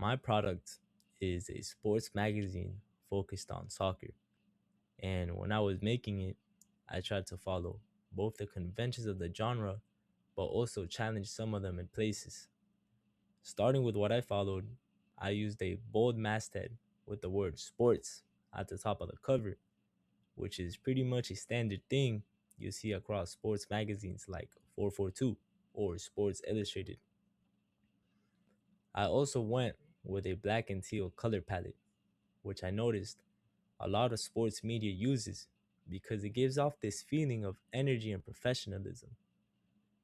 My product is a sports magazine focused on soccer. And when I was making it, I tried to follow both the conventions of the genre, but also challenge some of them in places. Starting with what I followed, I used a bold masthead with the word sports at the top of the cover, which is pretty much a standard thing you see across sports magazines like 442 or Sports Illustrated. I also went with a black and teal color palette, which I noticed a lot of sports media uses because it gives off this feeling of energy and professionalism.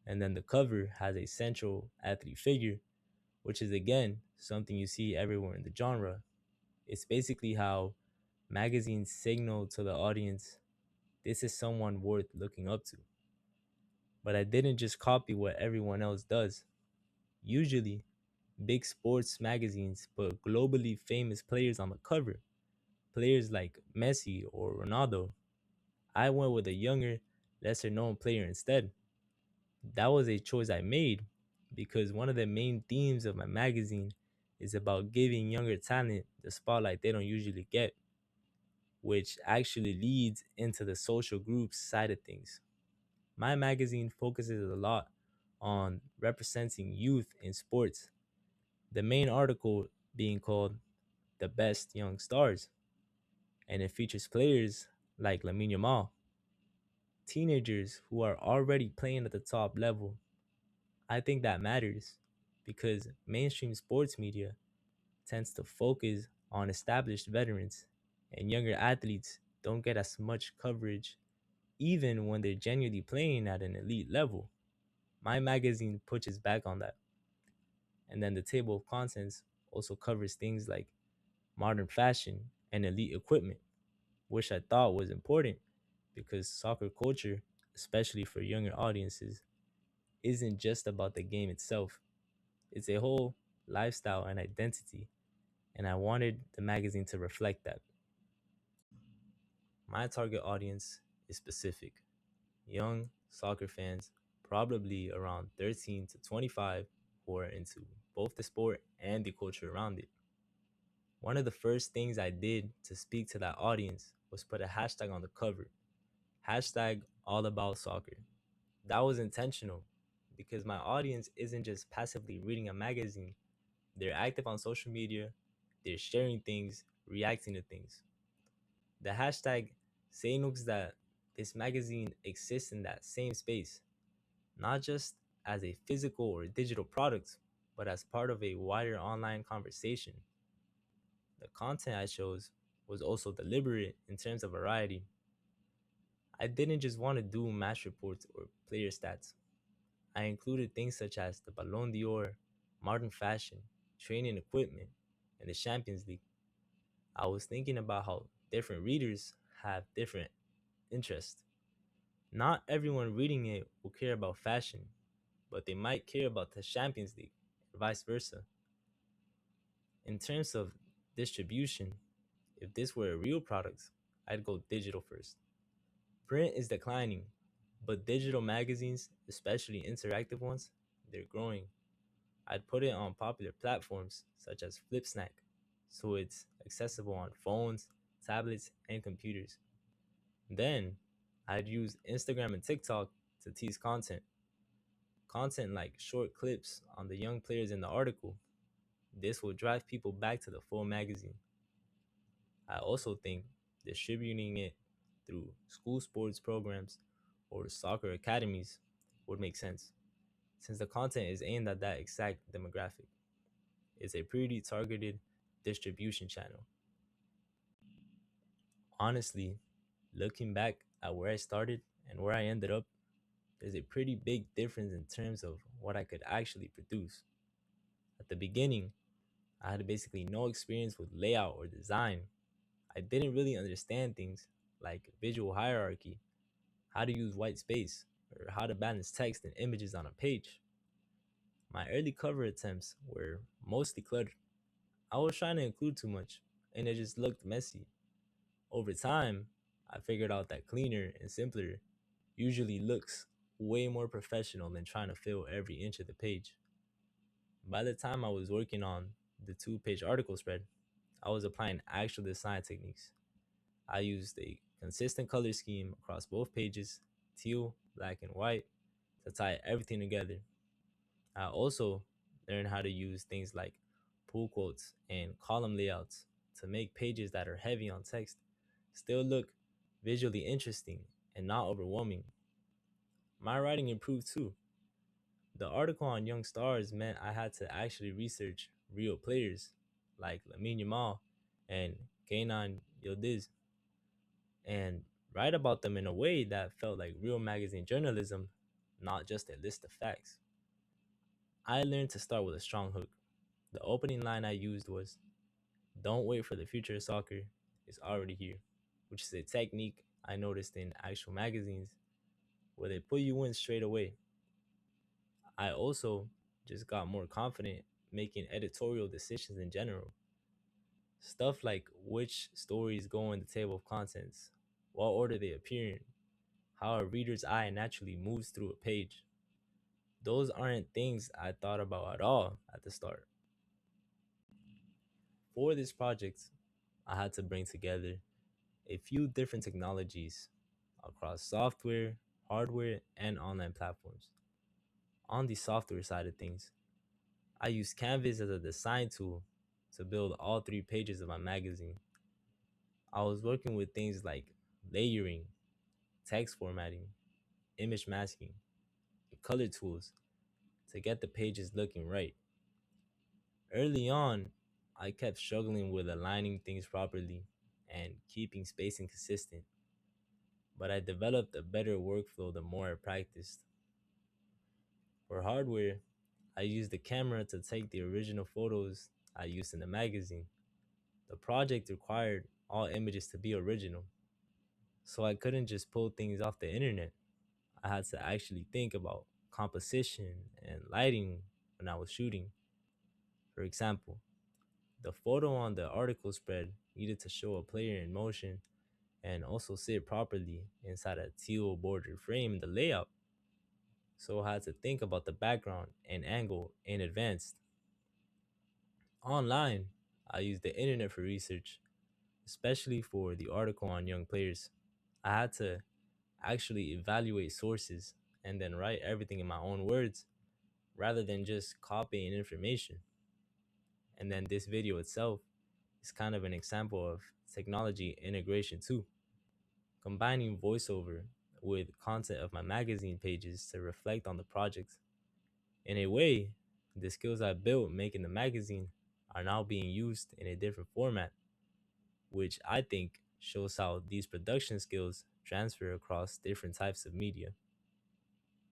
And then the cover has a central athlete figure, which is again something you see everywhere in the genre. It's basically how magazines signal to the audience this is someone worth looking up to. But I didn't just copy what everyone else does. Usually, big sports magazines put globally famous players on the cover, players like Messi or Ronaldo. I went with a younger, lesser known player instead. That was a choice I made because one of the main themes of my magazine is about giving younger talent the spotlight they don't usually get, which actually leads into the social groups side of things. My magazine focuses a lot on representing youth in sports, the main article being called The Best Young Stars, and it features players like Lamine Yamal, teenagers who are already playing at the top level. I think that matters because mainstream sports media tends to focus on established veterans, and younger athletes don't get as much coverage even when they're genuinely playing at an elite level. My magazine pushes back on that. And then the table of contents also covers things like modern fashion and elite equipment, which I thought was important because soccer culture, especially for younger audiences, isn't just about the game itself. It's a whole lifestyle and identity, and I wanted the magazine to reflect that. My target audience is specific: young soccer fans, probably around 13 to 25, who are into both the sport and the culture around it. One of the first things I did to speak to that audience was put a hashtag on the cover. Hashtag all about soccer. That was intentional because my audience isn't just passively reading a magazine, they're active on social media, they're sharing things, reacting to things. The hashtag signals that this magazine exists in that same space, not just as a physical or digital product, but as part of a wider online conversation. The content I chose was also deliberate in terms of variety. I didn't just want to do match reports or player stats. I included things such as the Ballon d'Or, modern fashion, training equipment, and the Champions League. I was thinking about how different readers have different interests. Not everyone reading it will care about fashion, but they might care about the Champions League, and vice versa. In terms of distribution, if this were a real product, I'd go digital first. Print is declining, but digital magazines, especially interactive ones, they're growing. I'd put it on popular platforms such as Flipsnack, so it's accessible on phones, tablets, and computers. Then, I'd use Instagram and TikTok to tease content. Content like short clips on the young players in the article. This will drive people back to the full magazine. I also think distributing it through school sports programs or soccer academies would make sense, since the content is aimed at that exact demographic. It's a pretty targeted distribution channel. Honestly, looking back at where I started and where I ended up, there's a pretty big difference in terms of what I could actually produce. At the beginning, I had basically no experience with layout or design. I didn't really understand things like visual hierarchy, how to use white space, or how to balance text and images on a page. My early cover attempts were mostly cluttered. I was trying to include too much, and it just looked messy. Over time, I figured out that cleaner and simpler usually looks way more professional than trying to fill every inch of the page. By the time I was working on the 2 page article spread, I was applying actual design techniques. I used a consistent color scheme across both pages, teal, black, and white, to tie everything together. I also learned how to use things like pull quotes and column layouts to make pages that are heavy on text still look visually interesting and not overwhelming. My writing improved too. The article on young stars meant I had to actually research real players like Lamine Yamal and Kenan Yildiz and write about them in a way that felt like real magazine journalism, not just a list of facts. I learned to start with a strong hook. The opening line I used was, "Don't wait for the future of soccer, it's already here," which is a technique I noticed in actual magazines where they pull you in straight away. I also just got more confident making editorial decisions in general. Stuff like which stories go in the table of contents, what order they appear in, how a reader's eye naturally moves through a page. Those aren't things I thought about at all at the start. For this project, I had to bring together a few different technologies across software, hardware, and online platforms. On the software side of things, I used Canvas as a design tool to build all 3 pages of my magazine. I was working with things like layering, text formatting, image masking, and color tools to get the pages looking right. Early on, I kept struggling with aligning things properly and keeping spacing consistent, but I developed a better workflow the more I practiced. For hardware, I used the camera to take the original photos I used in the magazine. The project required all images to be original, so I couldn't just pull things off the internet. I had to actually think about composition and lighting when I was shooting. For example, the photo on the article spread needed to show a player in motion and also sit properly inside a teal bordered frame in the layout. So I had to think about the background and angle in advance. Online, I used the internet for research, especially for the article on young players. I had to actually evaluate sources and then write everything in my own words rather than just copying information. And then this video itself is kind of an example of technology integration too, combining voiceover with content of my magazine pages to reflect on the project. In a way, the skills I built making the magazine are now being used in a different format, which I think shows how these production skills transfer across different types of media.